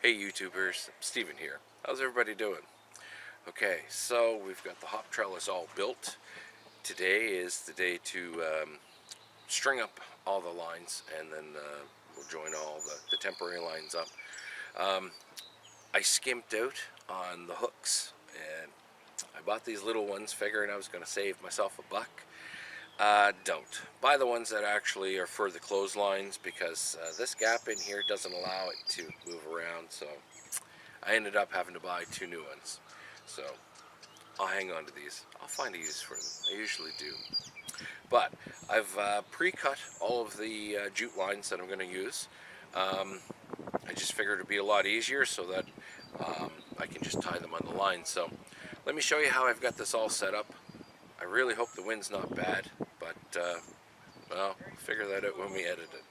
Hey YouTubers, Steven here. How's everybody doing? Okay, so we've got the hop trellis all built. Today is the day to string up all the lines, and then we'll join all the temporary lines up. I skimped out on the hooks, and I bought these little ones figuring I was going to save myself $1. Don't. Buy the ones that actually are for the clotheslines, because this gap in here doesn't allow it to move around, so I ended up having to buy 2 new ones. So I'll hang on to these. I'll find a use for them. I usually do. But I've pre-cut all of the jute lines that I'm going to use. I just figured it'd be a lot easier so that I can just tie them on the line. So let me show you how I've got this all set up. I really hope the wind's not bad, but well, figure that out when we edit it.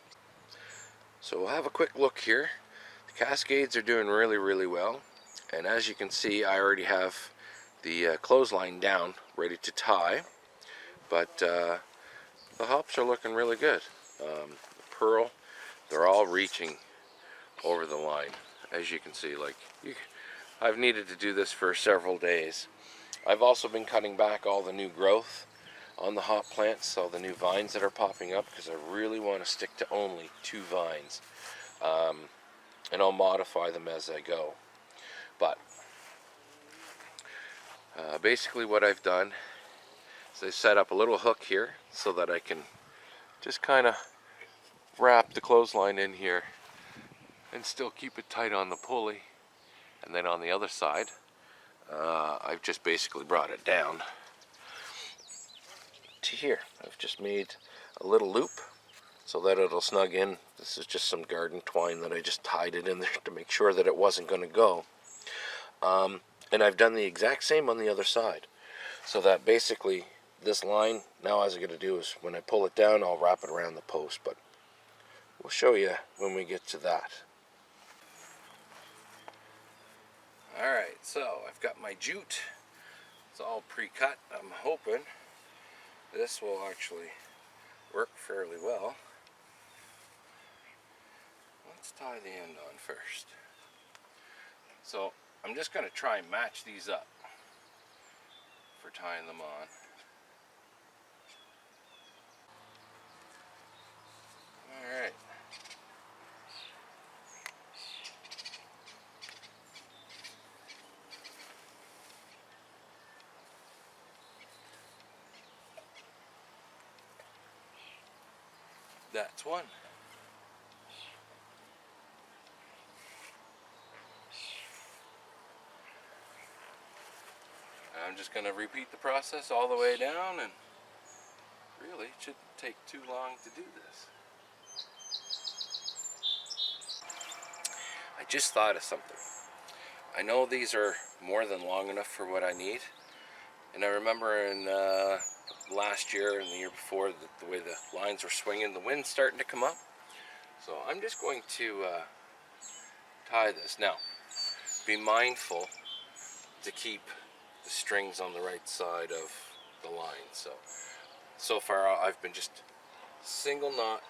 So we'll have a quick look here. The cascades are doing really well, and as you can see, I already have the clothesline down, ready to tie, but the hops are looking really good. The pearl, they're all reaching over the line, as you can see. I've needed to do this for several days. I've also been cutting back all the new growth on the hop plants, so the new vines that are popping up, because I really want to stick to only 2 vines, and I'll modify them as I go. But basically what I've done is I set up a little hook here so that I can just kind of wrap the clothesline in here and still keep it tight on the pulley. And then on the other side, I've just basically brought it down to here. I've just made a little loop so that it'll snug in. This is just some garden twine that I just tied it in there to make sure that it wasn't going to go. And I've done the exact same on the other side, so that basically this line, now all I'm going to do is when I pull it down, I'll wrap it around the post, but we'll show you when we get to that. Alright, so I've got my jute. It's all pre-cut. I'm hoping this will actually work fairly well. Let's tie the end on first. So I'm just going to try and match these up for tying them on. Alright. That's one. I'm just going to repeat the process all the way down, and really it shouldn't take too long to do this. I just thought of something. I know these are more than long enough for what I need, and I remember in last year and the year before the way the lines were swinging, the wind's starting to come up. So I'm just going to tie this. Now, be mindful to keep the strings on the right side of the line. So far I've been just single knot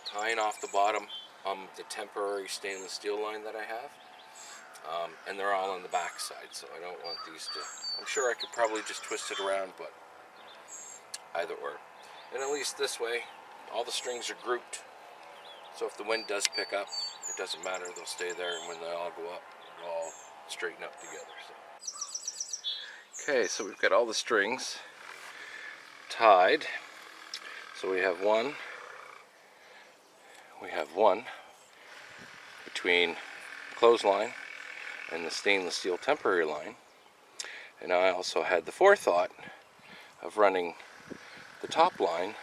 tying off the bottom on the temporary stainless steel line that I have, and they're all on the back side, so I don't want these to, I'm sure I could probably just twist it around, but either or. And at least this way all the strings are grouped, so if the wind does pick up, it doesn't matter, they'll stay there, and when they all go up, they'll all straighten up together. Okay, so we've got all the strings tied. So we have one between the clothesline and the stainless steel temporary line. And I also had the forethought of running the top line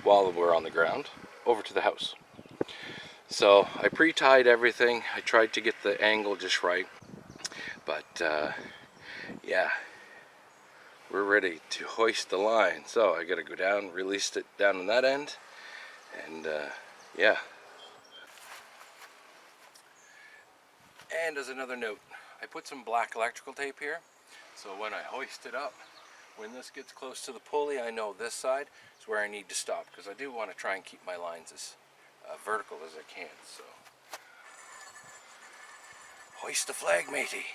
while we're on the ground over to the house. So I pre-tied everything. I tried to get the angle just right, but yeah, we're ready to hoist the line. So I gotta go down, release it down on that end, and yeah. And as another note, I put some black electrical tape here, so when I hoist it up, when this gets close to the pulley, I know this side is where I need to stop, because I do want to try and keep my lines as vertical as I can. So hoist the flag, matey.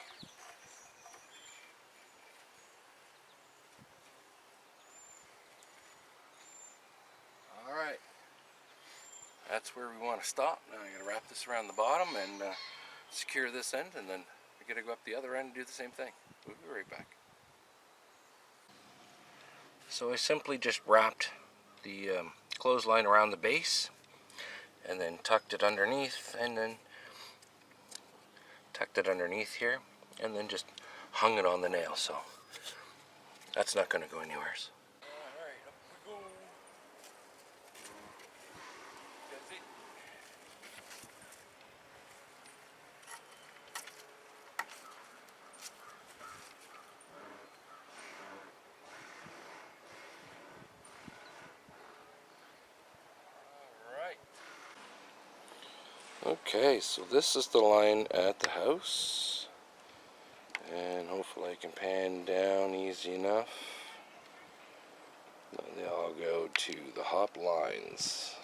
Alright, that's where we want to stop. Now I gotta wrap this around the bottom and secure this end, and then I gotta go up the other end and do the same thing. We'll be right back. So I simply just wrapped the clothesline around the base and then tucked it underneath, and then tucked it underneath here, and then just hung it on the nail, so that's not going to go anywhere. Alright, up we go. That's it. Okay, so this is the line at the house, and hopefully I can pan down easy enough. Then they all go to the hop lines.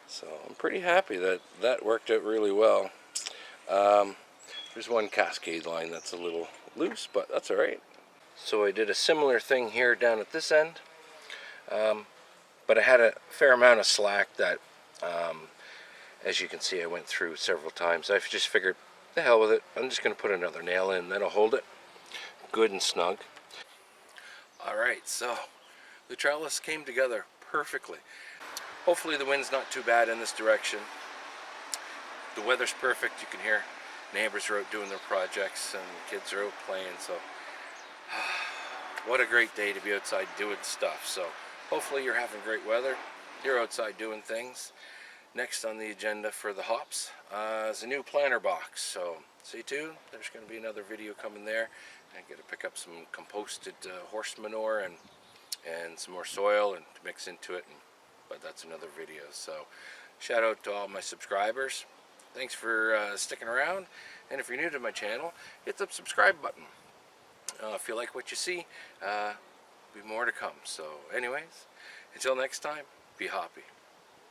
So I'm pretty happy that that worked out really well. There's one cascade line that's a little loose, but that's alright. So I did a similar thing here down at this end, but I had a fair amount of slack that as you can see, I went through several times. I've just figured, the hell with it, I'm just going to put another nail in, that'll hold it good and snug. Alright, so the trellis came together perfectly. Hopefully the wind's not too bad in this direction. The weather's perfect. You can hear neighbors are out doing their projects and kids are out playing, so what a great day to be outside doing stuff. So hopefully you're having great weather, you're outside doing things. Next on the agenda for the hops is a new planter box, so stay tuned. There's going to be another video coming there. I get to pick up some composted horse manure and some more soil and to mix into it, but that's another video. So shout out to all my subscribers. Thanks for sticking around, and if you're new to my channel, hit the subscribe button. If you like what you see, be more to come. So anyways, until next time, be hoppy.